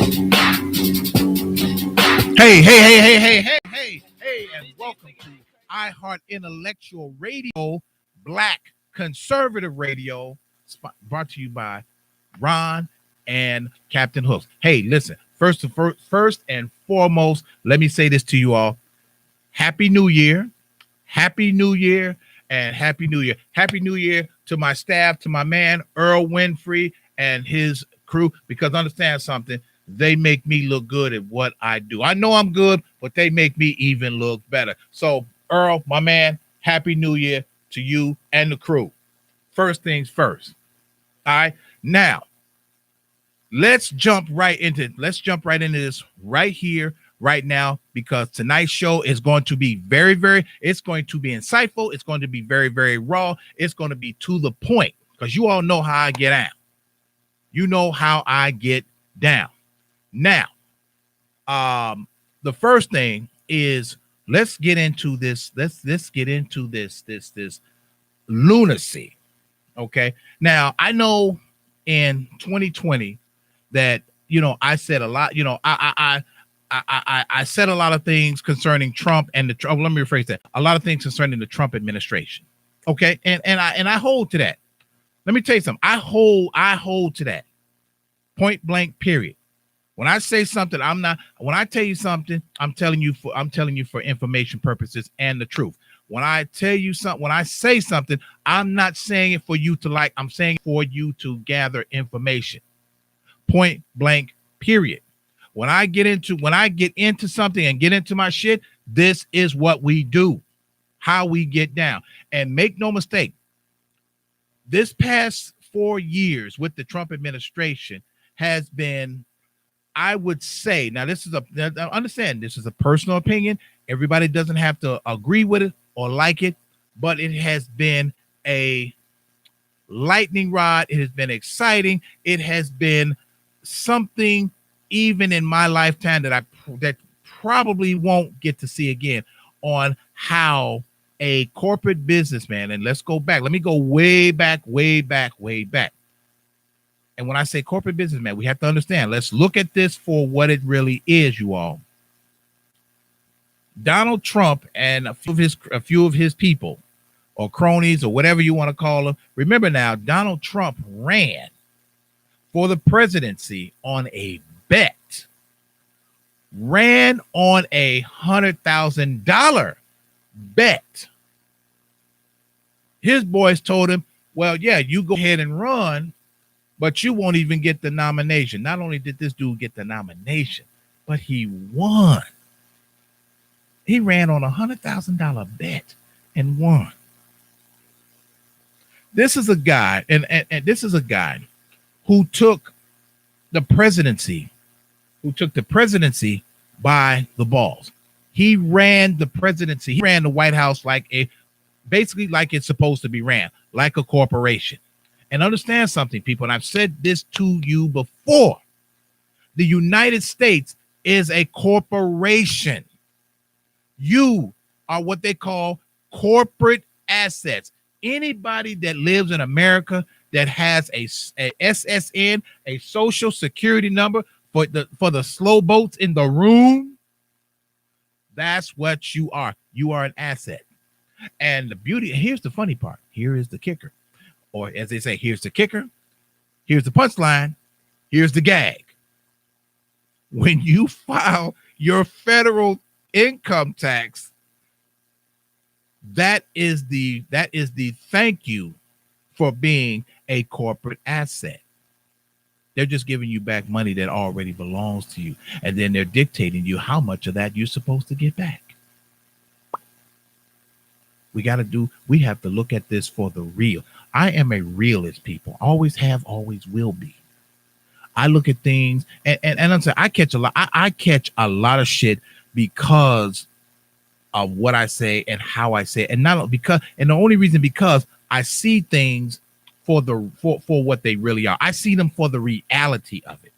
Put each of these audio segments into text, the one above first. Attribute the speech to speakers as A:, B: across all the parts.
A: Hey, and welcome to iHeart Intellectual Radio, Black Conservative Radio, brought to you by Ron and Captain Hooks. Hey, listen, first and foremost, let me say this to you all. Happy New Year. Happy New Year and Happy New Year. Happy New Year to my staff, to my man, Earl Winfrey and his crew, because understand something. They make me look good at what I do. I know I'm good, but they make me even look better. So, Earl, my man, Happy New Year to you and the crew. First things first. All right. Now, let's jump right into this right here, right now, because tonight's show is going to be it's going to be insightful. It's going to be very, very raw. It's going to be to the point, because you all know how I get out. You know how I get down. Now, the first thing is let's get into this. Let's get into this lunacy. Okay. Now, I know in 2020 that, I said a lot, I said a lot of things concerning Trump and let me rephrase that. A lot of things concerning the Trump administration. Okay. And I hold to that. Let me tell you something. I hold to that. Point blank, period. When I say something, when I tell you something, I'm telling you for information purposes and the truth. When I tell you something, when I say something, I'm not saying it for you to like, I'm saying for you to gather information. Point blank, period. When I get into something and get into my shit, this is what we do, how we get down. And make no mistake, this past 4 years with the Trump administration has been, I would say, now understand this is a personal opinion. Everybody doesn't have to agree with it or like it, but it has been a lightning rod. It has been exciting. It has been something even in my lifetime that probably won't get to see again, on how a corporate businessman, and let's go back. Let me go way back. And when I say corporate businessman, we have to understand. Let's look at this for what it really is, you all. Donald Trump and a few of his people, or cronies, or whatever you want to call them. Remember now, Donald Trump ran for the presidency on a bet. Ran on $100,000 bet. His boys told him, well, yeah, you go ahead and run, but you won't even get the nomination. Not only did this dude get the nomination, but he won. He ran on $100,000 bet and won. This is a guy, and this is a guy who took the presidency by the balls. He ran the presidency. He ran the White House basically like it's supposed to be ran, like a corporation. And understand something, people, and I've said this to you before. The United States is a corporation. You are what they call corporate assets. Anybody that lives in America that has a SSN, a social security number for the slow boats in the room, that's what you are. You are an asset. And the beauty, and here's the funny part. Here is the kicker. Or as they say, here's the kicker, here's the punchline, here's the gag. When you file your federal income tax, that is the thank you for being a corporate asset. They're just giving you back money that already belongs to you. And then they're dictating you how much of that you're supposed to get back. We have to look at this for the real. I am a realist, people. Always have, always will be. I look at things and I'm saying I catch a lot of shit because of what I say and how I say it. And the only reason because I see things for what they really are. I see them for the reality of it.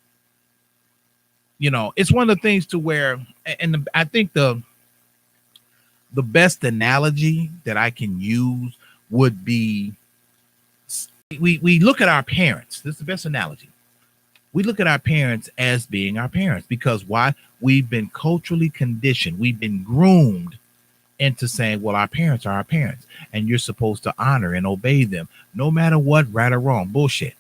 A: It's one of the things to where, and I think the best analogy that I can use would be we look at our parents. This is the best analogy. We look at our parents as being our parents because why? We've been culturally conditioned. We've been groomed into saying, well, our parents are our parents, and you're supposed to honor and obey them no matter what, right or wrong. Bullshit.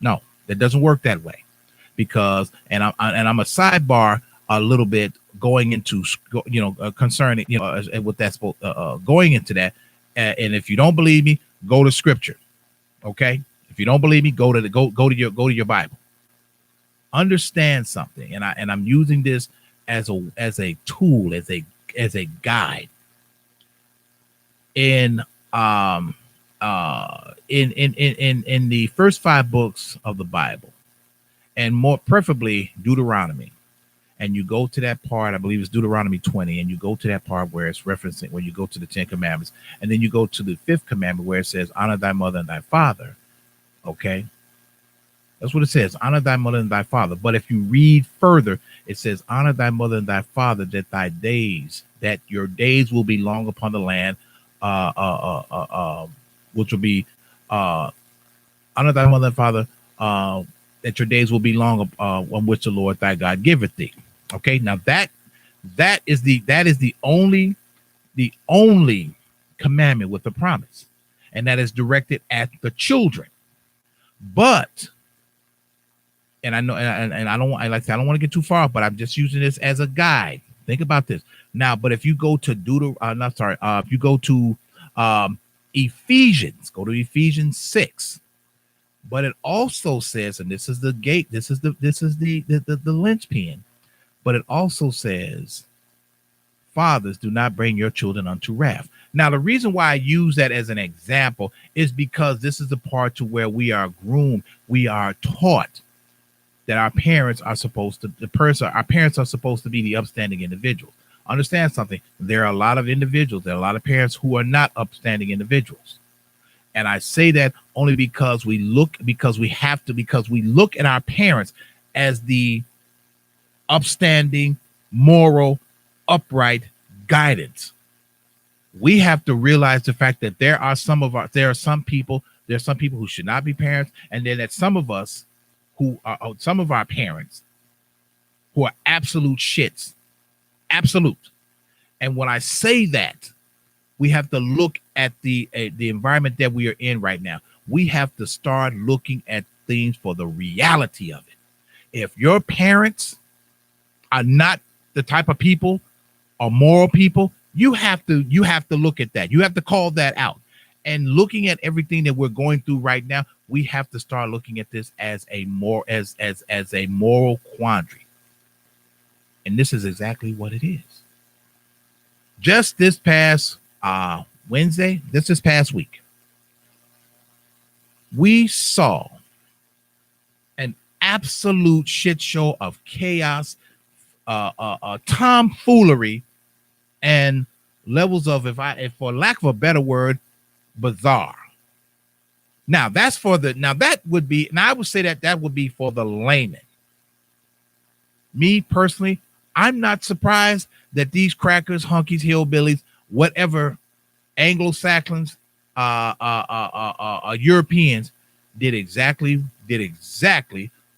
A: No, that doesn't work that way. Because, and I'm a sidebar a little bit going into, concerning, what that's going into that. And if you don't believe me, go to scripture. Okay. If you don't believe me, go to your Bible. Understand something. And I'm using this as a tool, as a guide in the first 5 books of the Bible, and more preferably Deuteronomy. And you go to that part, I believe it's Deuteronomy 20, and you go to that part where it's referencing, when you go to the 10 commandments, and then you go to the 5th commandment where it says, honor thy mother and thy father. Okay. That's what it says. Honor thy mother and thy father. But if you read further, it says, honor thy mother and thy father, that your days will be long upon the land, which will be, honor thy mother and father, that your days will be long, on which the Lord thy God giveth thee. Okay. Now that is the only commandment with the promise, and that is directed at the children. But, and I know, and I don't want to get too far, but I'm just using this as a guide. Think about this now. But if you go to if you go to Ephesians, go to Ephesians 6. But it also says, and this is the gate, this is the linchpin. But it also says, fathers, do not bring your children unto wrath. Now, the reason why I use that as an example is because this is the part to where we are groomed. We are taught that our parents are supposed to, our parents are supposed to be the upstanding individuals. Understand something. There are a lot of individuals, there are a lot of parents who are not upstanding individuals. And I say that only because we look at our parents as the upstanding, moral, upright guidance. We have to realize the fact that there are some people who should not be parents, and then that some of us who are some of our parents who are absolute shits. Absolute. And when I say that, we have to look at the environment that we are in right now. We have to start looking at things for the reality of it. If your parents are not the type of people or moral people, you have to look at that. You have to call that out. And looking at everything that we're going through right now, we have to start looking at this as a moral quandary. And this is exactly what it is. Just this past Wednesday, this past week, we saw an absolute shit show of chaos, tomfoolery, and levels of, if for lack of a better word, bizarre. Now I would say that would be for the layman. Me personally, I'm not surprised that these crackers, hunkies, hillbillies, whatever, Anglo-Saxons, Europeans did exactly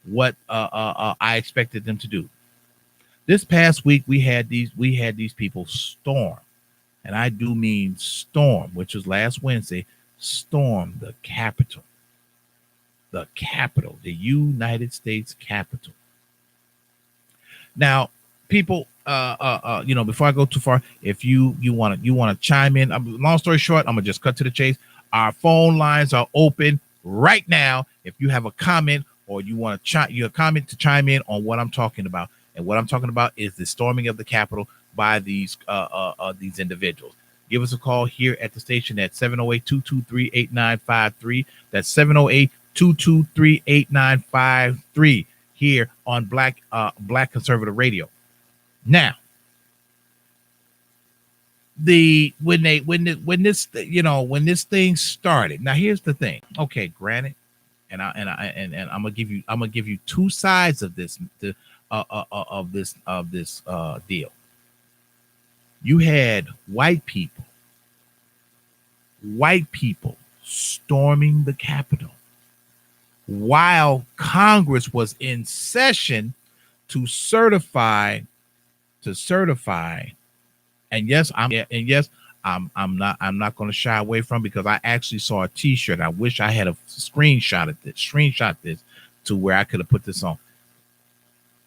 A: what I expected them to do. This past week, we had these people storm, and I do mean storm, which was last Wednesday, storm the Capitol, the United States Capitol. Now, people, before I go too far, if you want to chime in, long story short, I'm gonna just cut to the chase. Our phone lines are open right now. If you have a comment or you want to chime in on what I'm talking about, and what I'm talking about is the storming of the Capitol by these individuals. Give us a call here at the station at 708-223-8953. That's 708-223-8953 here on Black Conservative Radio. Now, when this thing started. Now, here's the thing. Okay, granted, and I'm gonna give you two sides of this deal. You had white people storming the Capitol. while Congress was in session to certify, and yes, I'm not going to shy away from, because I actually saw a T-shirt. I wish I had a screenshot this to where I could have put this on,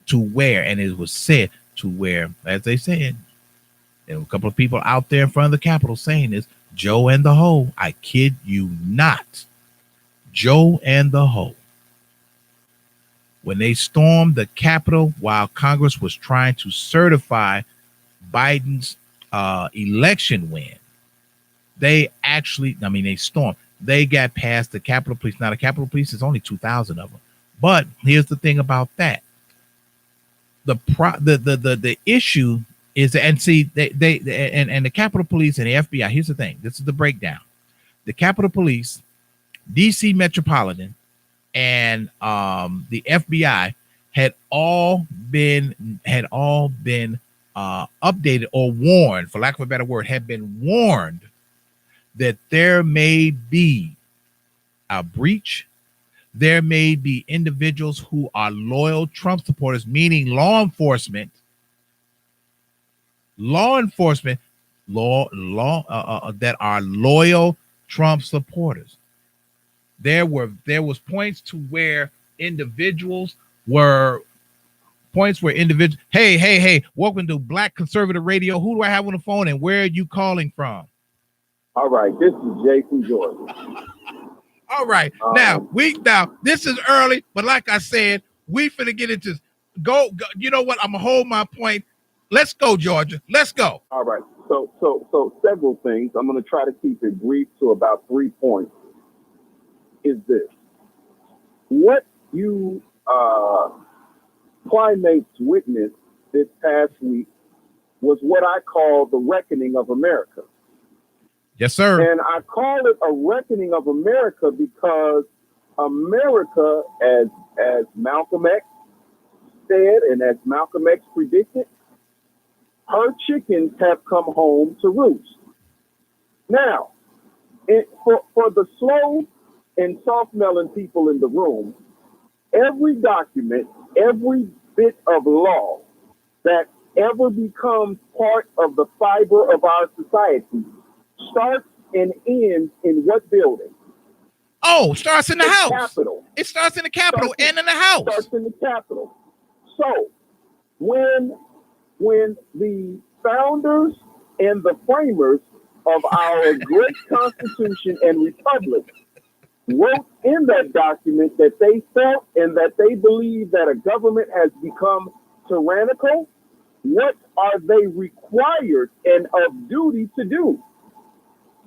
A: to where, and it was said to where, as they said, there were a couple of people out there in front of the Capitol saying this, Joe and the Ho, I kid you not, Joe and the Ho, when they stormed the Capitol while Congress was trying to certify Biden's election win, they stormed. They got past the Capitol Police. Now, the Capitol Police is only 2,000 of them. But here's the thing about that. The issue is, and see, and the Capitol Police and the FBI, here's the thing. This is the breakdown. The Capitol Police, DC Metropolitan, and the FBI had all been updated or warned, for lack of a better word, had been warned that there may be a breach. There may be individuals who are loyal Trump supporters, meaning law enforcement that are loyal Trump supporters. There was points to where individuals were hey, welcome to Black Conservative Radio. Who do I have on the phone, and where are you calling from?
B: All right, this is Jay from Georgia.
A: All right, now this is early, but like I said, we finna get into go. You know what? I'm gonna hold my point. Let's go, Georgia. Let's go.
B: All right. So several things. I'm gonna try to keep it brief to about 3 points. Is this what you primates witnessed this past week was what I call the reckoning of America.
A: Yes, sir.
B: And I call it a reckoning of America because America, as Malcolm X said and as Malcolm X predicted, her chickens have come home to roost. Now, for the slow and soft-smelling people in the room, every document, every bit of law that ever becomes part of the fiber of our society starts and ends in what building?
A: Oh, starts in the House.
B: Capitol.
A: It starts in the Capitol and in the House.
B: Starts in the Capitol. So when the founders and the framers of our great Constitution and Republic wrote in that document that they felt and that they believe that a government has become tyrannical, what are they required and of duty to do?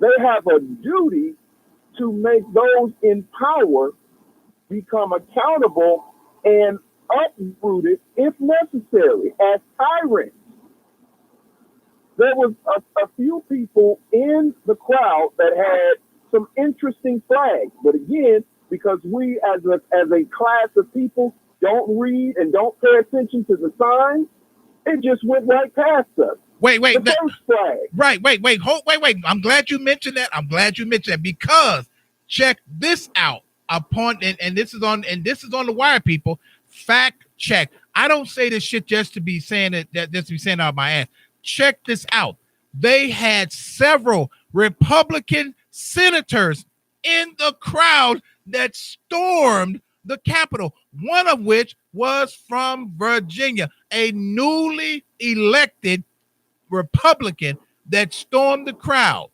B: They have a duty to make those in power become accountable and uprooted if necessary as tyrants. There was a few people in the crowd that had some interesting flags, but again, because we as a class of people don't read and don't pay attention to the signs, it just went right past us.
A: Wait.
B: First flag.
A: Right. Wait. I'm glad you mentioned that. Because check this out. And this is on the wire, people. Fact check. I don't say this shit just to be saying it, just to be saying it out of my ass. Check this out. They had several Republican senators in the crowd that stormed the Capitol, one of which was from Virginia, a newly elected Republican that stormed the crowd,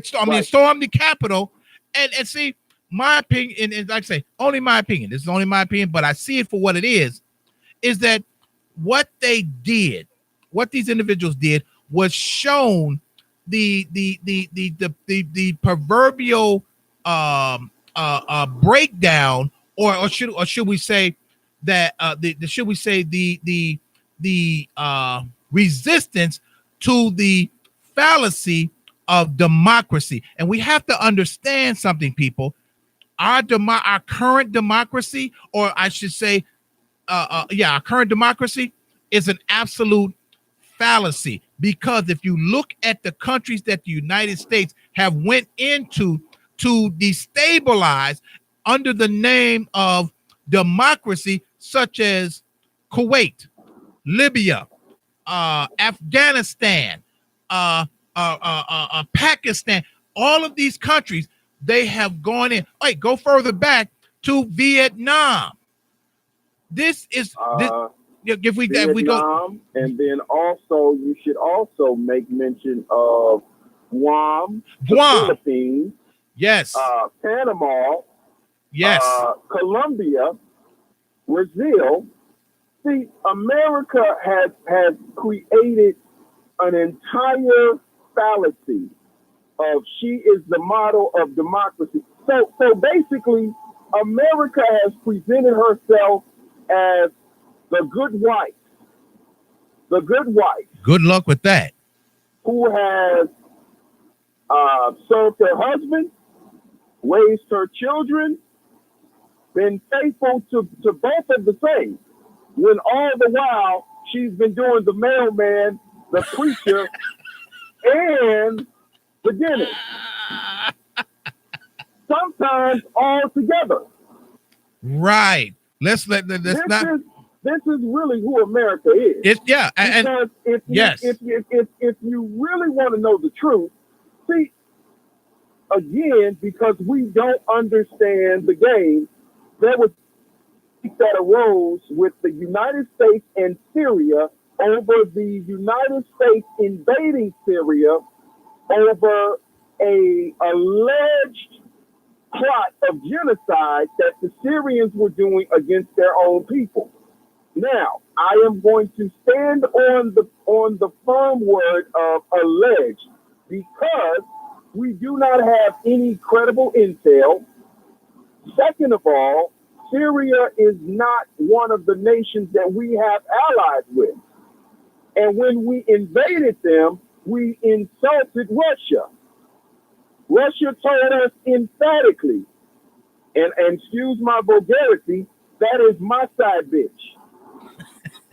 A: stormed the Capitol. And see, my opinion, and like I say, only my opinion, this is only my opinion, but I see it for what it is that what they did, what these individuals did was shown the proverbial breakdown, or should we say that the resistance to the fallacy of democracy. And we have to understand something, people. Our current democracy, or I should say, our current democracy is an absolute fallacy, because if you look at the countries that the United States have went into to destabilize, under the name of democracy, such as Kuwait, Libya, Afghanistan, Pakistan, all of these countries, they have gone in. Wait, go further back to Vietnam. This is this. If we
B: Vietnam, and then also you should also make mention of Guam, the Philippines,
A: yes,
B: Panama,
A: yes,
B: Colombia, Brazil. See, America has created an entire fallacy of she is the model of democracy. So basically, America has presented herself as the good wife.
A: Good luck with that.
B: Who has served her husband, raised her children, been faithful to both of the same. When all the while she's been doing the mailman, the preacher, and the dentist. Sometimes all together.
A: Right. Let's not.
B: This is really who America is.
A: It's
B: because if you really want to know the truth, see, again, because we don't understand the game, there was that arose with the United States and Syria over the United States invading Syria over a alleged plot of genocide that the Syrians were doing against their own people. Now, I am going to stand on the firm word of alleged because we do not have any credible intel. Second of all, Syria is not one of the nations that we have allies with. And when we invaded them, we insulted Russia. Russia told us emphatically, and excuse my vulgarity, that is my side bitch.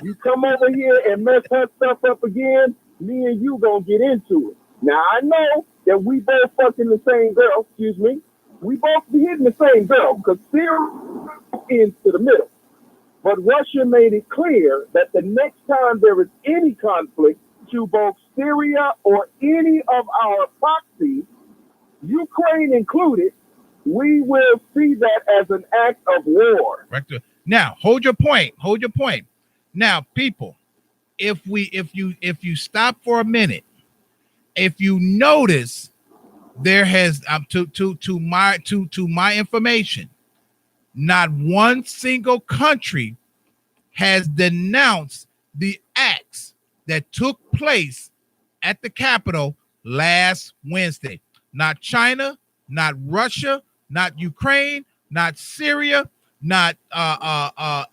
B: You come over here and mess her stuff up again, me and you gonna get into it. Now, I know that we both fucking the same girl, excuse me. We both be hitting the same girl because Syria ends to the middle. But Russia made it clear that the next time there is any conflict to both Syria or any of our proxies, Ukraine included, we will see that as an act of war.
A: Right. Now, hold your point. Now, people, if you stop for a minute, if you notice, there has to my information, not one single country has denounced the acts that took place at the Capitol last Wednesday. Not China, not Russia, not Ukraine, not Syria, not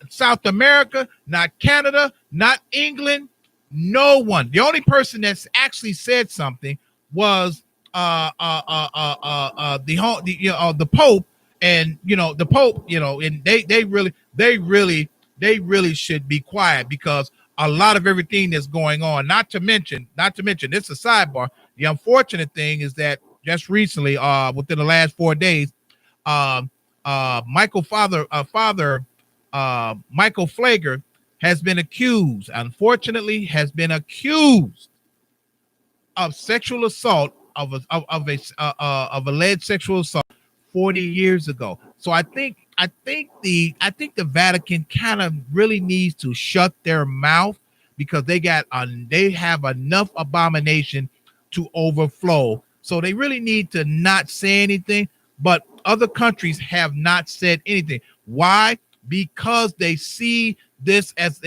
A: South America, not Canada, not England. No one. The only person that's actually said something was the Pope, and the Pope, and they really should be quiet because a lot of everything that's going on. Not to mention, it's a sidebar. The unfortunate thing is that just recently, within the last 4 days, Michael Flager has been accused of sexual assault of alleged sexual assault 40 years ago. So I think the Vatican kind of really needs to shut their mouth because they have enough abomination to overflow. So they really need to not say anything, but other countries have not said anything. Why? Because they see this as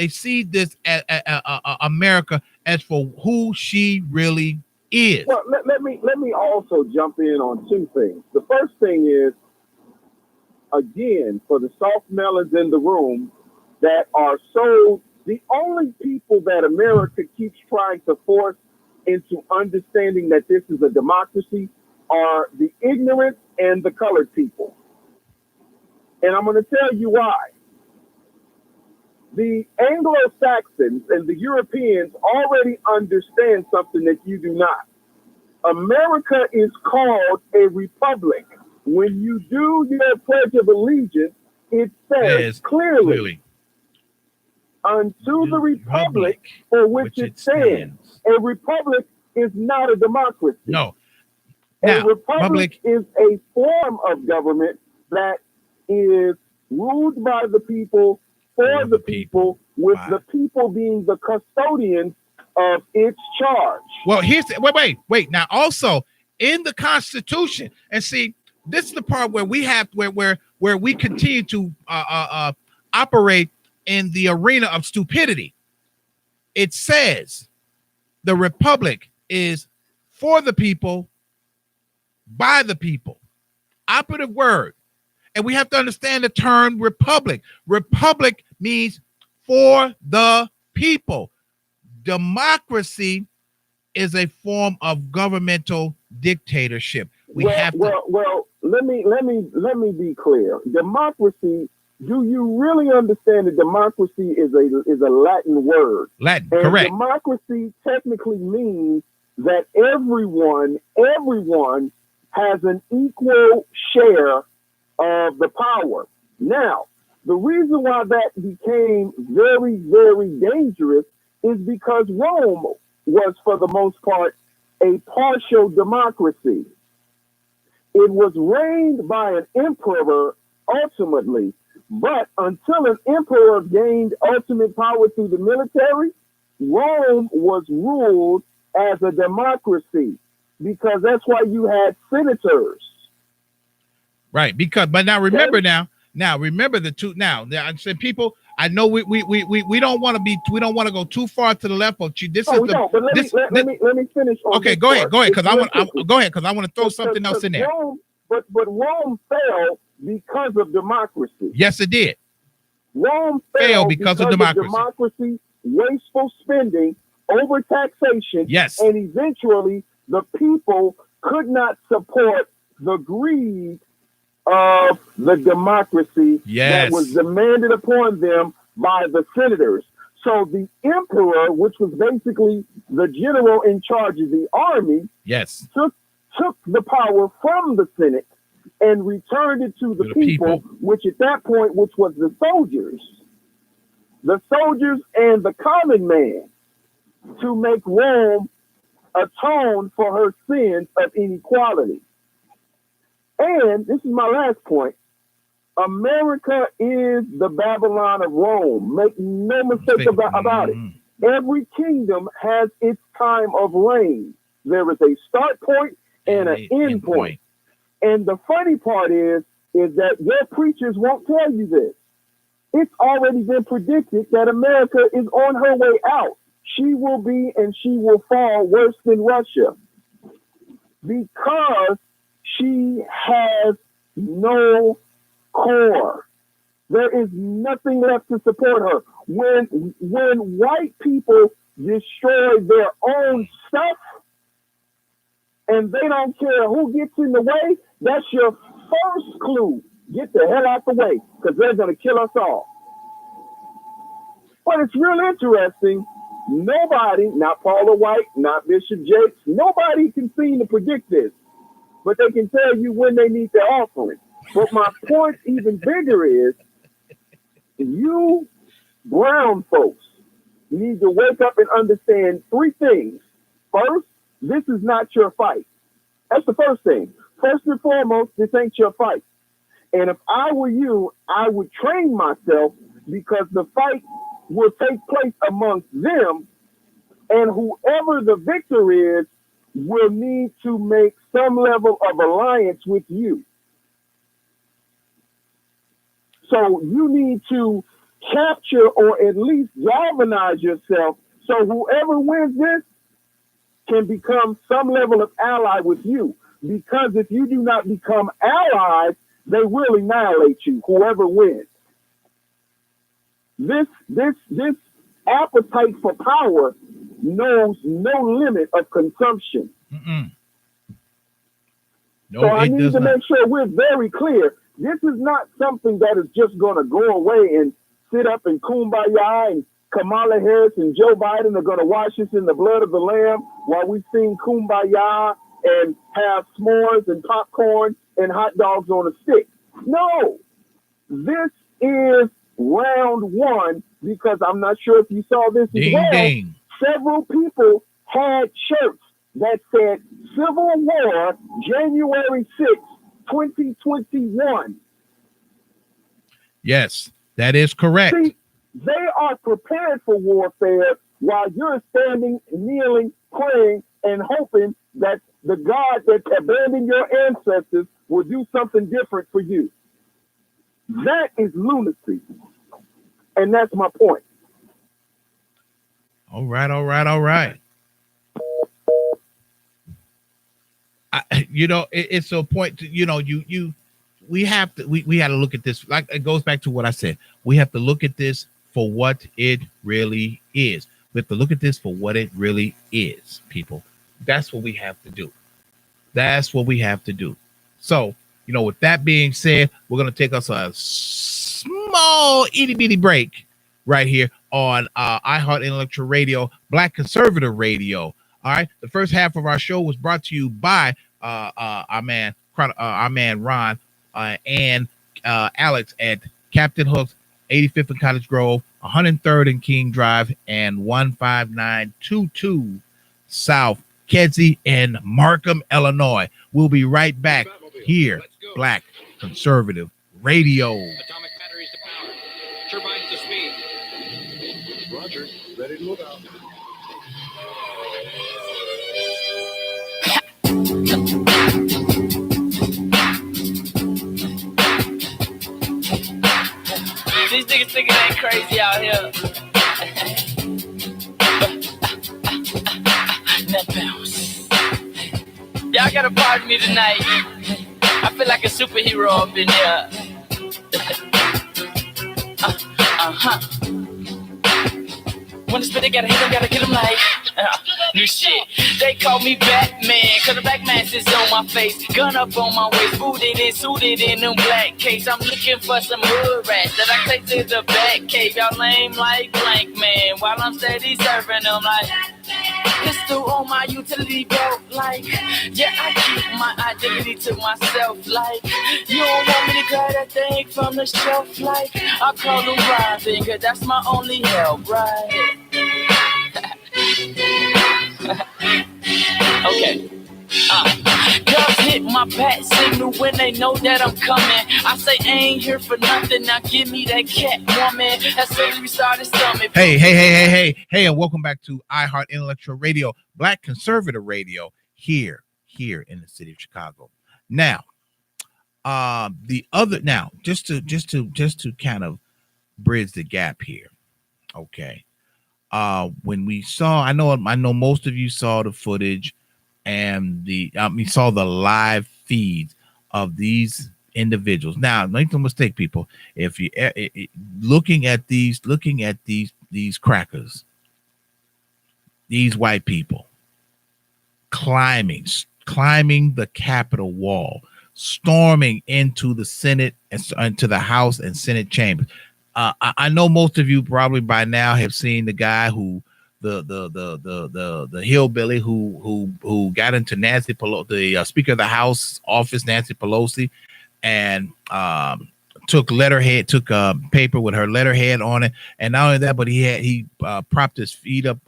A: America as for who she really is.
B: Well, let me also jump in on two things. The first thing is, again, for the soft melons in the room that are the only people that America keeps trying to force into understanding that this is a democracy are the ignorant and the colored people. And I'm going to tell you why. The Anglo-Saxons and the Europeans already understand something that you do not. America is called a republic. when you do your Pledge of Allegiance, it says clearly, unto the republic for which it stands. A republic is not a democracy.
A: No.
B: Now, a republic is a form of government that is ruled by the people, for the people, with the people being the custodians of its charge.
A: Well, here's wait. Now, also in the Constitution, and see, this is the part where we have where we continue to operate in the arena of stupidity. It says the republic is for the people, by the people. Operative word. And we have to understand the term republic. Republic means for the people. Democracy is a form of governmental dictatorship.
B: Well, let me be clear. Democracy, do you really understand that democracy is a Latin word?
A: Latin,
B: and
A: correct.
B: Democracy technically means that everyone has an equal share of the power. Now, the reason why that became very, very dangerous is because Rome was, for the most part, a partial democracy. It was reigned by an emperor ultimately, but until an emperor gained ultimate power through the military, Rome was ruled as a democracy, because that's why you had senators.
A: Right, but now remember remember the two. Now I said, people, I know we don't want to go too far to the left, but let
B: me finish.
A: Okay, go ahead, because I want to throw something else in there.
B: But Rome fell because of democracy.
A: Yes, it did.
B: Rome fell because of democracy, wasteful spending, over taxation,
A: yes,
B: and eventually the people could not support the greed of the democracy that was demanded upon them by the senators. So the emperor, which was basically the general in charge of the army, took the power from the Senate and returned it to the people, which at that point, which was the soldiers and the common man, to make Rome atone for her sins of inequality. And this is my last point. America is the Babylon of Rome. Make no mistake about it. Every kingdom has its time of reign. There is a start point and an end point. And the funny part is that your preachers won't tell you this. It's already been predicted that America is on her way out. She will be and she will fall worse than Russia, because she has no core. There is nothing left to support her. When white people destroy their own stuff and they don't care who gets in the way, that's your first clue. Get the hell out the way, because they're going to kill us all. But it's real interesting. Nobody, not Paula White, not Bishop Jakes, nobody can seem to predict this, but they can tell you when they need their offering. But my point even bigger is, you brown folks need to wake up and understand three things. First, this is not your fight. That's the first thing. First and foremost, this ain't your fight. And if I were you, I would train myself, because the fight will take place amongst them, and whoever the victor is will need to make some level of alliance with you. So you need to capture or at least galvanize yourself, so whoever wins this can become some level of ally with you. Because if you do not become allies, they will annihilate you, whoever wins. This appetite for power knows no limit of consumption.
A: No,
B: so I need to make sure we're very clear. This is not something that is just going to go away and sit up and kumbaya, and Kamala Harris and Joe Biden are going to wash us in the blood of the Lamb while we sing kumbaya and have s'mores and popcorn and hot dogs on a stick. No, this is round one, because I'm not sure if you saw this as well.
A: Ding.
B: Several people had shirts that said Civil War, January 6th, 2021.
A: Yes, that is correct.
B: See, they are prepared for warfare while you're standing, kneeling, praying, and hoping that the God that abandoned your ancestors will do something different for you. That is lunacy. And that's my point.
A: All right. It's a point to, we have to look at this. Like, it goes back to what I said. We have to look at this for what it really is. We have to look at this for what it really is, people. That's what we have to do. So, with that being said, we're going to take us a small itty bitty break right here on iHeart Intellectual Radio, Black Conservative Radio. All right. The first half of our show was brought to you by our man Ron and Alex at Captain Hook's, 85th and Cottage Grove, 103rd and King Drive, and 15922 South Kedzie in Markham, Illinois. We'll be right back here, Black Conservative Radio.
C: Atomic batteries to power. Turbines to speed.
D: Roger. Ready to move out.
E: These niggas think it ain't crazy out here. Now bounce. Y'all gotta pardon me tonight. I feel like a superhero up in here. When the spit, they gotta hit him, gotta get him like new shit. They call me Batman, cause the black mask is on my face. Gun up on my waist, booted and suited in them black case. I'm looking for some hood rats that I take to the back cave. Y'all lame like blank man, while I'm steady serving them like pistol on my utility belt. Like, yeah, I keep my identity to myself. Like, you don't want me to grab that thing from the shelf. Like, I call them Robin, cause that's my only help, right? Okay. Girls hit my bat signal when they know that I'm coming. I say I ain't here for nothing. Now give me that cat woman. That's when we started stomach.
A: Hey, and welcome back to iHeart Intellectual Radio, Black Conservative Radio, here in the city of Chicago. Now, just to kind of bridge the gap here. Okay. When we saw, I know most of you saw the footage and saw the live feeds of these individuals. Now, make no mistake, people, if you looking at these crackers, these white people climbing the Capitol wall, storming into the Senate and into the House and Senate chambers. I know most of you probably by now have seen the guy who the hillbilly who got into Nancy Pelosi, the Speaker of the House office, Nancy Pelosi, and took paper with her letterhead on it. And not only that, but he propped his feet up.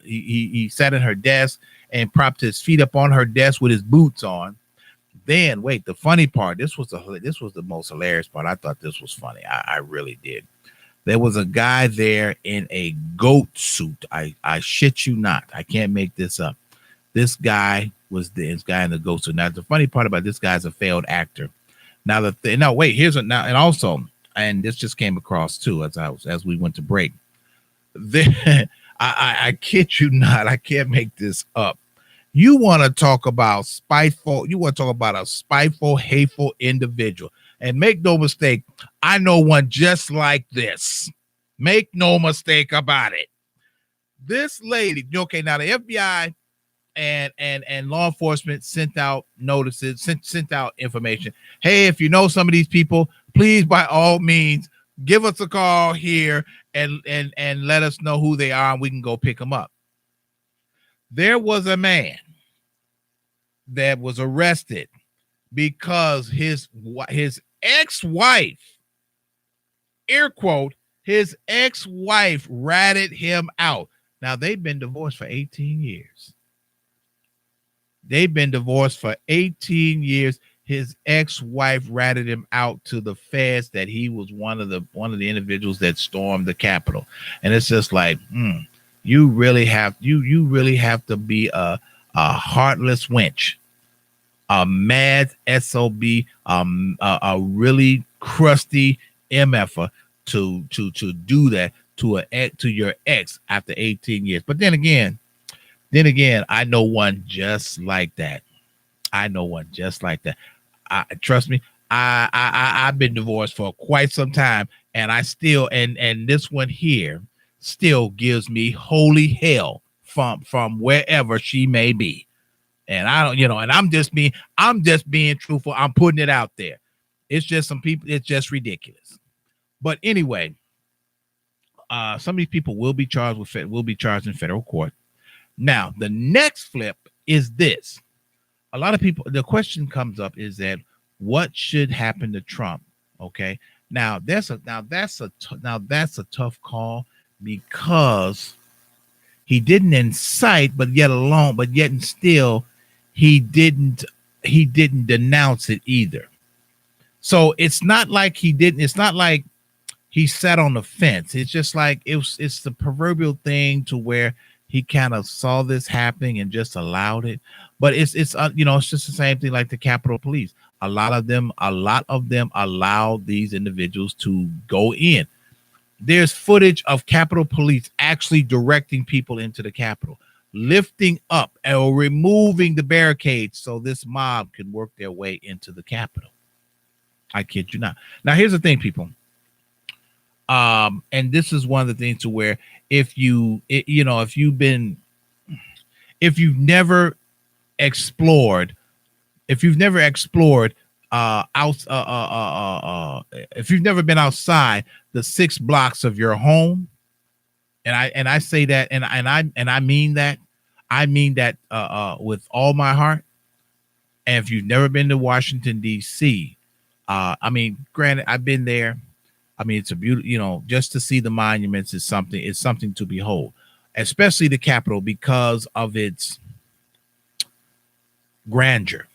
A: He sat at her desk and propped his feet up on her desk with his boots on. Then wait, the funny part, this was the most hilarious part. I thought this was funny. I really did. There was a guy there in a goat suit. I shit you not. I can't make this up. This guy was this guy in the goat suit. Now the funny part about this guy's a failed actor. Now and this just came across too as we went to break. Then I kid you not. I can't make this up. You want to talk about spiteful. You want to talk about a spiteful, hateful individual. And make no mistake, I know one just like this. Make no mistake about it. This lady, okay, now the FBI and law enforcement sent out notices, sent out information. Hey, if you know some of these people, please by all means give us a call here and let us know who they are and we can go pick them up. There was a man that was arrested because his ex-wife, air quote, his ex-wife ratted him out. Now, they've been divorced for 18 years. They've been divorced for 18 years. His ex-wife ratted him out to the feds that he was one of the individuals that stormed the Capitol. And it's just like, you really have to be a heartless wench, a mad SOB, a really crusty MFer to do that to your ex after 18 years. But then again, I know one just like that. Trust me, I've been divorced for quite some time, and I still and this one here still gives me holy hell from wherever she may be. And I don't, and I'm just being truthful. I'm putting it out there. It's just some people, it's just ridiculous. But anyway, some of these people will be charged in federal court. Now, the next flip is this. A lot of people, the question comes up is that what should happen to Trump? Okay. Now that's a tough call, because he didn't incite, but yet still he didn't denounce it either. So it's not like he sat on the fence. It's just like it's the proverbial thing to where he kind of saw this happening and just allowed it. But it's just the same thing like the Capitol Police. A lot of them allowed these individuals to go in. There's footage of Capitol Police actually directing people into the Capitol, lifting up or removing the barricades so this mob can work their way into the Capitol. I kid you not. Now, here's the thing, people. And this is one of the things to where if you've never explored if you've never been outside the 6 blocks of your home, and I say that and I mean that with all my heart. And if you've never been to Washington D.C., granted, I've been there. It's a beautiful, just to see the monuments is something to behold, especially the Capitol because of its grandeur.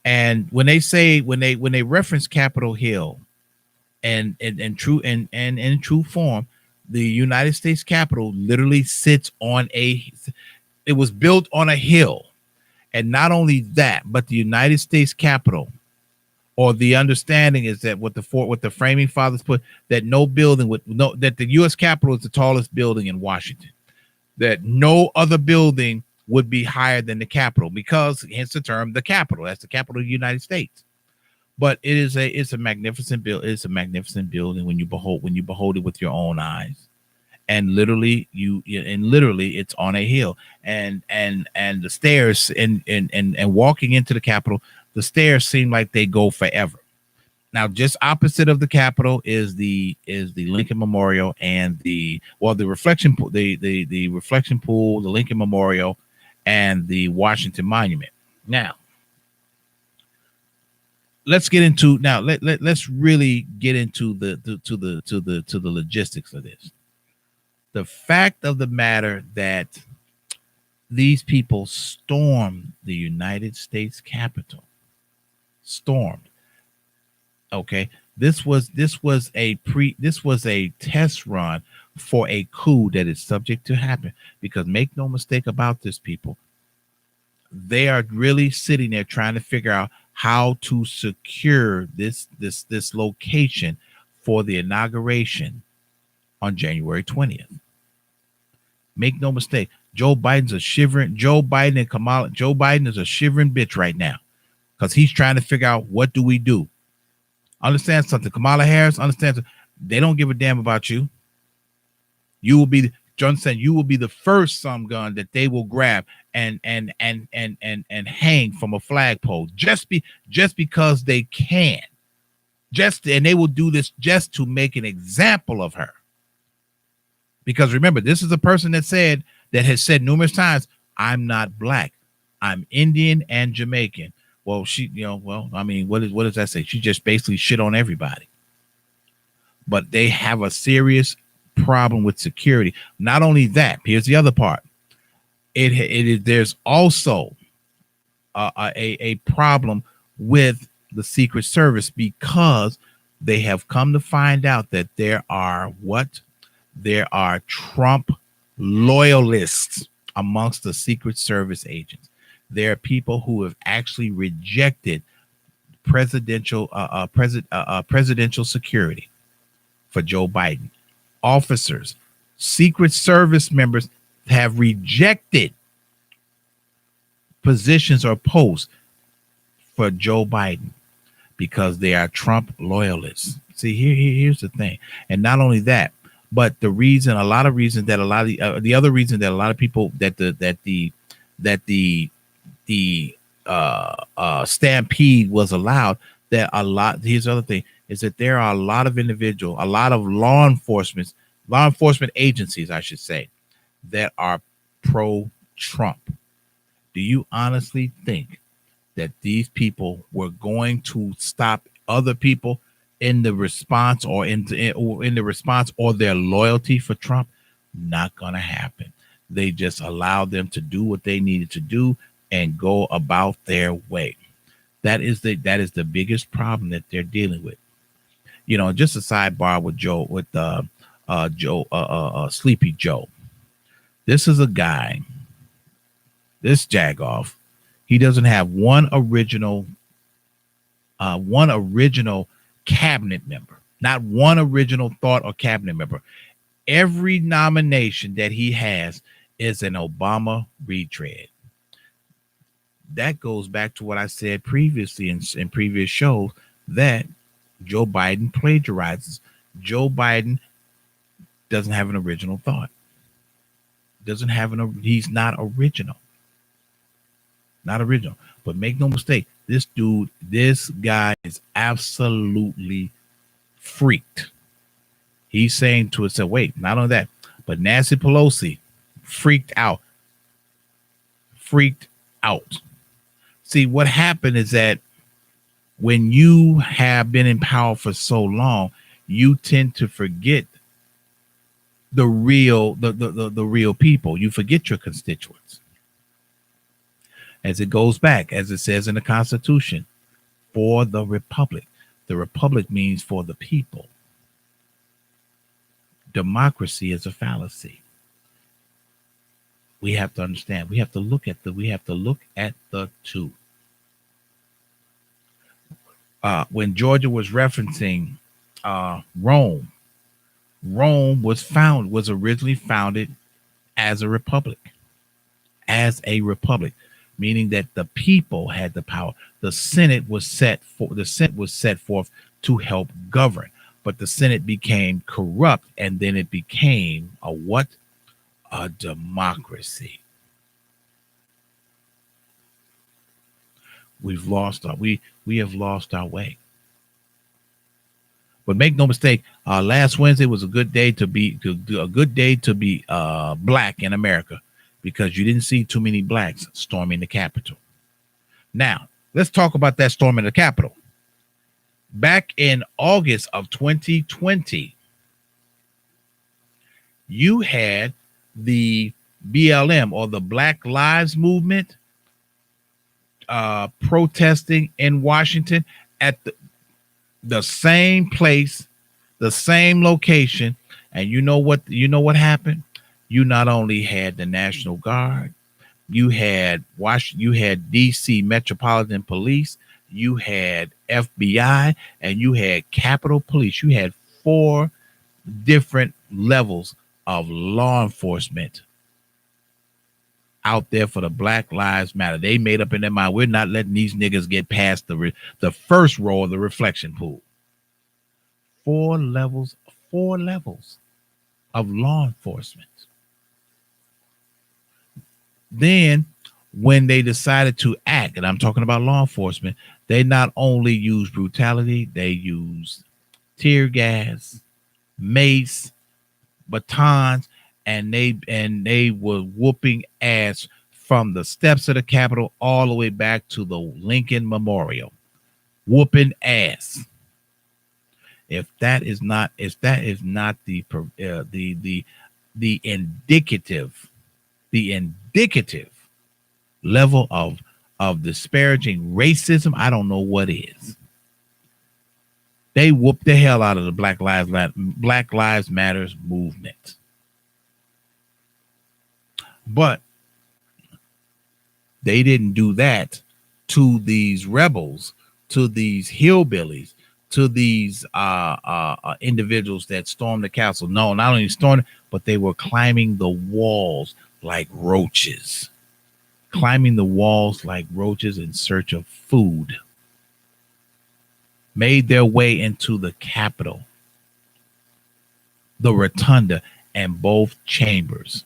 A: And when they reference Capitol Hill and in true form, the United States Capitol literally sits on it was built on a hill. And not only that, but the United States Capitol, or the understanding is that what the framing fathers put, that that the U.S. Capitol is the tallest building in Washington, that no other building would be higher than the Capitol, because hence the term the Capitol. That's the capital of the United States. But it's a magnificent building. It's a magnificent building when you behold it with your own eyes. And literally it's on a hill, and the stairs and walking into the Capitol, the stairs seem like they go forever. Now, just opposite of the Capitol is the Lincoln Memorial and the reflection pool, the reflection pool, the Lincoln Memorial, and the Washington Monument. Now, let's really get into the logistics of this. The fact of the matter that these people stormed the United States Capitol. Stormed. Okay, this was a test run for a coup that is subject to happen, because make no mistake about this, people, they are really sitting there trying to figure out how to secure this location for the inauguration on January 20th. Make no mistake, Joe Biden is a shivering bitch right now, because he's trying to figure out, what do we do? Understand something. Kamala Harris understands they don't give a damn about you. You will be the first some gun that they will grab and hang from a flagpole just because they can. And they will do this just to make an example of her. Because remember, this is a person that has said numerous times, I'm not black, I'm Indian and Jamaican. Well, I mean, what does that say? She just basically shit on everybody. But they have a serious problem with security. Not only that, here's the other part. There's also a problem with the Secret Service because they have come to find out that there are Trump loyalists amongst the Secret Service agents. There are people who have actually rejected presidential security for Joe Biden. Officers, Secret Service members have rejected positions or posts for Joe Biden because they are Trump loyalists. See, here's the thing. And not only that, but the other reason that a lot of people that the stampede was allowed, here's the other thing, is that there are a lot of law enforcement agencies, I should say, that are pro-Trump. Do you honestly think that these people were going to stop other people in the response or their loyalty for Trump? Not gonna happen. They just allowed them to do what they needed to do and go about their way. That is the biggest problem that they're dealing with. Just a sidebar with Sleepy Joe. This is a guy, this jagoff. He doesn't have one original cabinet member, not one original thought or cabinet member. Every nomination that he has is an Obama retread. That goes back to what I said previously in previous shows, that Joe Biden plagiarizes. Joe Biden doesn't have an original thought. He's not original. Not original. But make no mistake, this guy is absolutely freaked. He's saying to himself, wait, not only that, but Nancy Pelosi freaked out. See, what happened is that when you have been in power for so long, you tend to forget the real people. You forget your constituents. As it goes back, as it says in the Constitution, for the Republic. The Republic means for the people. Democracy is a fallacy. We have to understand. We have to look at the two. When Georgia was referencing Rome was originally founded as a republic. Meaning that the people had the power. The Senate was set forth to help govern, but the Senate became corrupt, and then it became a democracy. We have lost our way. But make no mistake, last Wednesday was a good day to be black in America, because you didn't see too many blacks storming the Capitol. Now, let's talk about that storming the Capitol. Back in August of 2020, you had the BLM, or the Black Lives Movement, protesting in Washington at the same place, the same location. And you know what happened? You not only had the National Guard, you had DC Metropolitan Police, you had FBI, and you had Capitol Police. You had 4 different levels of law enforcement out there for the Black Lives Matter. They made up in their mind, we're not letting these niggas get past the first row of the reflection pool. 4 levels of law enforcement. Then when they decided to act, and I'm talking about law enforcement, they not only used brutality, they used tear gas, mace, batons, and they were whooping ass from the steps of the Capitol all the way back to the Lincoln Memorial, whooping ass. If that is not the indicative level of disparaging racism, I don't know what is. They whooped the hell out of the Black Lives Matters movement. But they didn't do that to these rebels, to these hillbillies, to these individuals that stormed the castle. No, not only stormed, but they were climbing the walls like roaches. Climbing the walls like roaches in search of food. Made their way into the Capitol, the rotunda, and both chambers.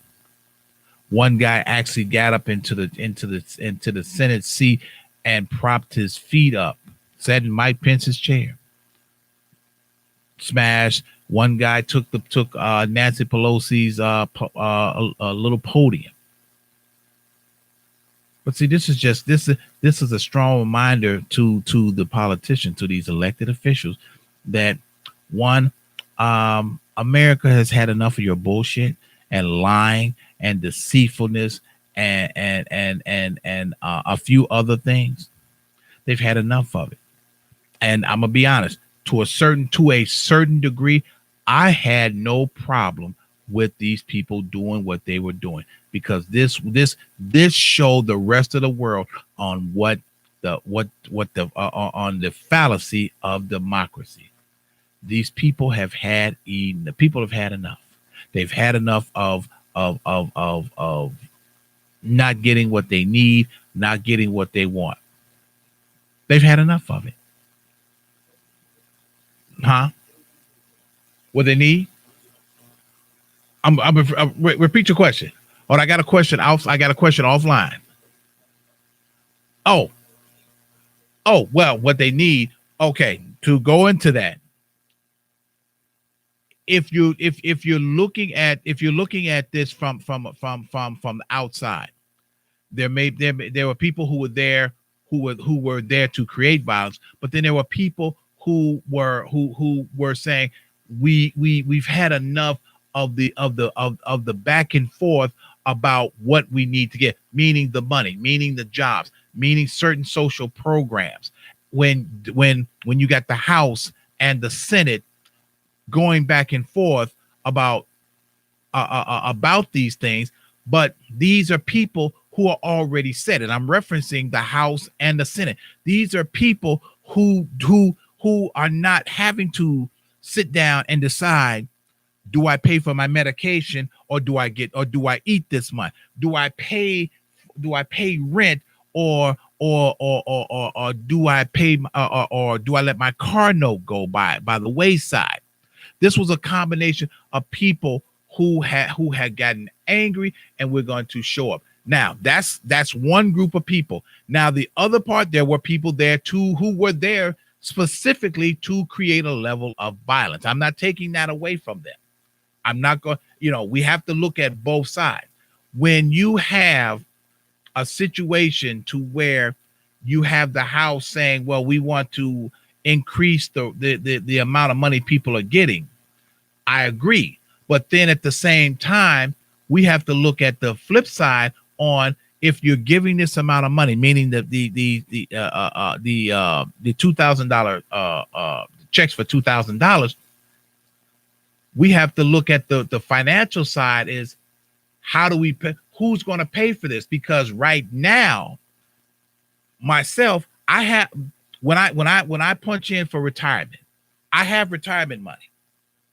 A: One guy actually got up into the Senate seat and propped his feet up, sat in Mike Pence's chair. Smashed. One guy took Nancy Pelosi's little podium. But see, this is a strong reminder to the politicians, to these elected officials, that one, America has had enough of your bullshit and lying and deceitfulness and a few other things. They've had enough of it. And I'm gonna be honest, to a certain degree, I had no problem with these people doing what they were doing, because this showed the rest of the world on on the fallacy of democracy. These people have had enough. The people have had enough. They've had enough of not getting what they need, not getting what they want. They've had enough of it. Huh? What they need? Repeat your question. Oh, I got a question. I got a question offline. Oh, well, what they need. Okay, to go into that. If you're looking at this from the outside, there were people who were there who were there to create violence, but then there were people who were saying we've had enough of the back and forth about what we need to get, meaning the money, meaning the jobs, meaning certain social programs. When you got the House and the Senate going back and forth about these things, but these are people who are already set, and I'm referencing the House and the Senate. These are people who are not having to sit down and decide, do I pay for my medication or do I eat this month? Do I pay rent or do I pay or do I let my car note go by the wayside? This was a combination of people who had gotten angry and we're going to show up. Now, that's one group of people. Now, the other part, there were people there too who were there specifically to create a level of violence. I'm not taking that away from them. I'm not going, we have to look at both sides. When you have a situation to where you have the House saying, well, we want to increase the amount of money people are getting, I agree. But then at the same time, we have to look at the flip side on, if you're giving this amount of money, meaning the $2,000 checks for $2,000, we have to look at the financial side. Is how do we pay? Who's going to pay for this? Because right now, myself, I have when I punch in for retirement, I have retirement money.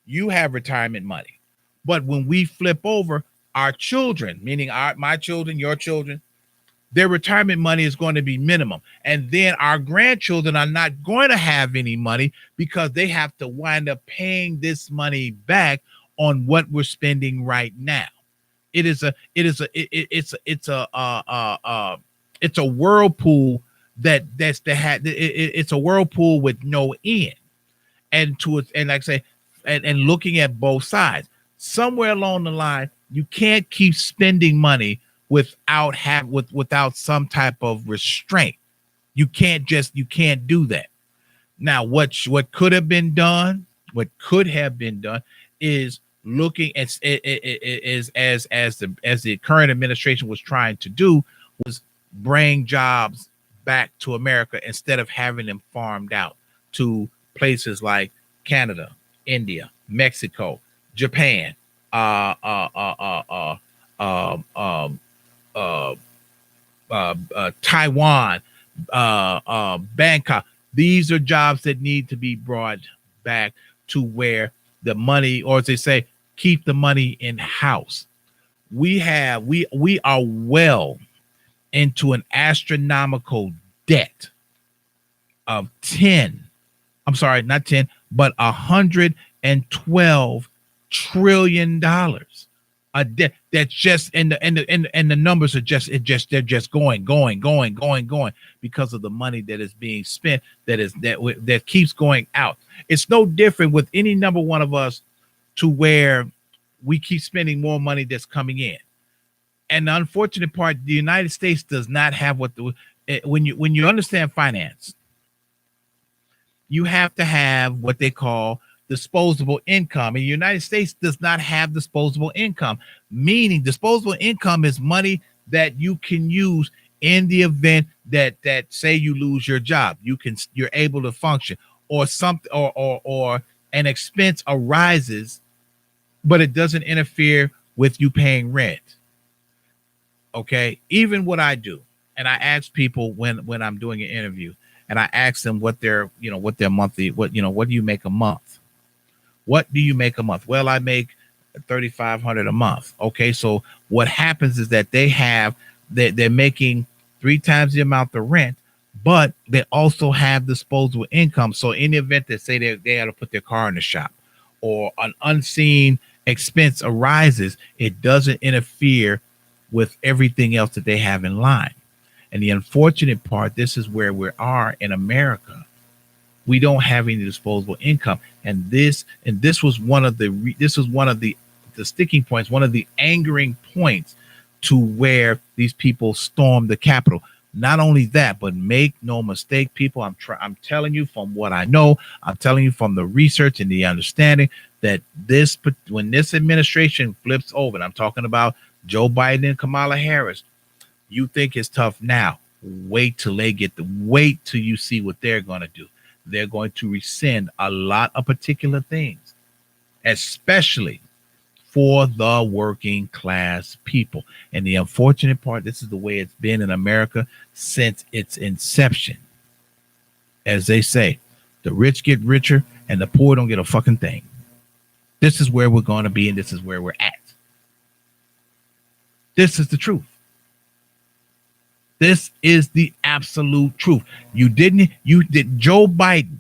A: You have retirement money, but when we flip over, our children, meaning my children, your children, their retirement money is going to be minimum. And then our grandchildren are not going to have any money because they have to wind up paying this money back on what we're spending right now. It's a whirlpool it's a whirlpool with no end. And like I say, and looking at both sides, somewhere along the line, you can't keep spending money without some type of restraint. You can't do that. Now, what could have been done, is looking at as the current administration was trying to do, was bring jobs back to America instead of having them farmed out to places like Canada, India, Mexico, Japan, Taiwan, Bangkok. These are jobs that need to be brought back to where the money, or as they say, keep the money in house. We are well into an astronomical debt of $112 trillion. A debt that's just and the numbers are they're just going because of the money that is being spent, that keeps going out. It's no different with any number one of us, to where we keep spending more money that's coming in. And the unfortunate part, the United States does not have when you understand finance, you have to have what they call disposable income. And the United States does not have disposable income, meaning disposable income is money that you can use in the event that say you lose your job, you're able to function, or something, or an expense arises, but it doesn't interfere with you paying rent. Okay, even what I do, and I ask people when I'm doing an interview, and I ask them what their monthly, what do you make a month? What do you make a month? Well, I make $3,500 a month. Okay, so what happens is that they're making 3 times the amount of rent, but they also have disposable income. So in the event that say they had to put their car in the shop, or an unseen expense arises, it doesn't interfere with everything else that they have in line. And the unfortunate part, this is where we are in America. We don't have any disposable income, and this was one of the sticking points, one of the angering points, to where these people stormed the Capitol. Not only that, but make no mistake, people, I'm telling you from what I know, I'm telling you from the research and the understanding that when this administration flips over, and I'm talking about Joe Biden and Kamala Harris, you think it's tough now. Wait till you see what they're going to do. They're going to rescind a lot of particular things, especially for the working class people. And the unfortunate part, this is the way it's been in America since its inception. As they say, the rich get richer and the poor don't get a fucking thing. This is where we're going to be, and this is where we're at. This is the truth. This is the absolute truth. Joe Biden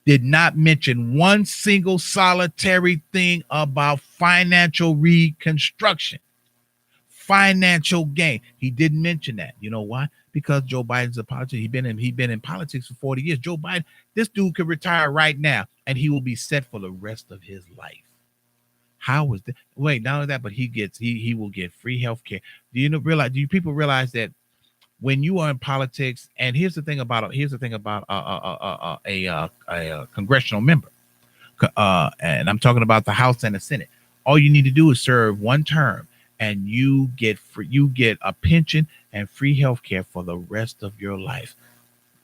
A: did not mention one single solitary thing about financial reconstruction, financial gain. He didn't mention that. You know why? Because Joe Biden's a politician. He's been in politics for 40 years. Joe Biden, this dude could retire right now and he will be set for the rest of his life. How is that? Wait, not only that, but he will get free health care. Do you people realize that when you are in politics, and here's the thing about a congressional member, and I'm talking about the House and the Senate. All you need to do is serve one term, and you get a pension and free health care for the rest of your life.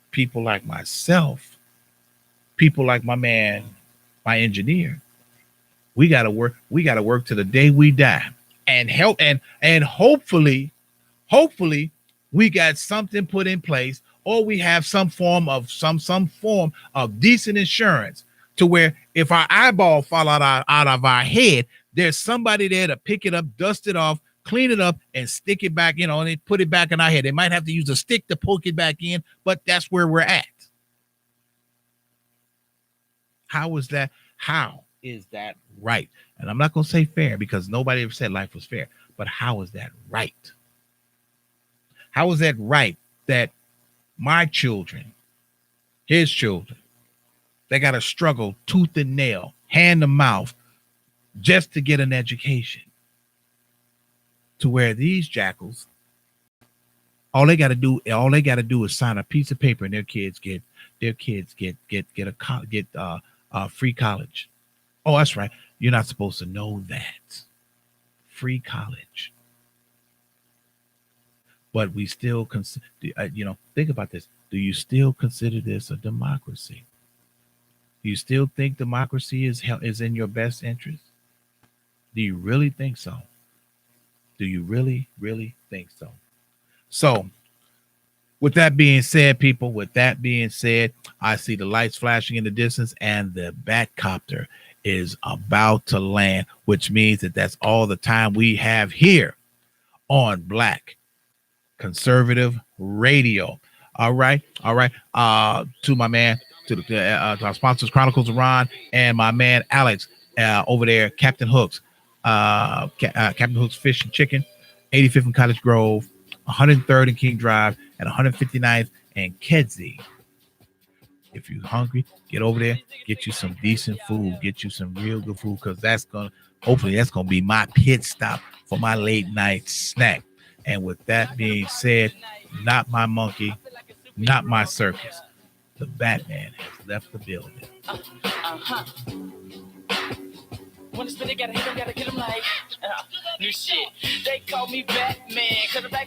A: People like myself, people like my man, my engineer, we gotta work to the day we die, and help and hopefully we got something put in place, or we have some form of decent insurance, to where if our eyeball fall out of our head, there's somebody there to pick it up, dust it off, clean it up, and stick it back, and they put it back in our head. They might have to use a stick to poke it back in, but that's where we're at. How is that right? And I'm not going to say fair, because nobody ever said life was fair, but how is that right? How is that right that my children, his children, they got to struggle tooth and nail, hand to mouth, just to get an education, to where these jackals, all they got to do is sign a piece of paper, and their kids get free college. Oh, that's right. You're not supposed to know that. Free college. But we still consider, think about this. Do you still consider this a democracy? Do you still think democracy is in your best interest? Do you really think so? Do you really, really think so? So, with that being said, people, I see the lights flashing in the distance, and the Batcopter is about to land, which means that that's all the time we have here on Black Conservative Radio. All right. To my man, to our sponsors, Chronicles of Ron, and my man Alex over there, Captain Hooks, Captain Hooks Fish and Chicken, 85th in Cottage Grove, 103rd and King Drive, and 159th and Kedzie. If you're hungry, get over there, get you some decent food, get you some real good food, because hopefully that's gonna be my pit stop for my late night snack. And with that being said, not my monkey, not my circus. The Batman has left the building.
E: When it's been, they gotta hit him, gotta kill him like new shit. They call me Batman, cause the black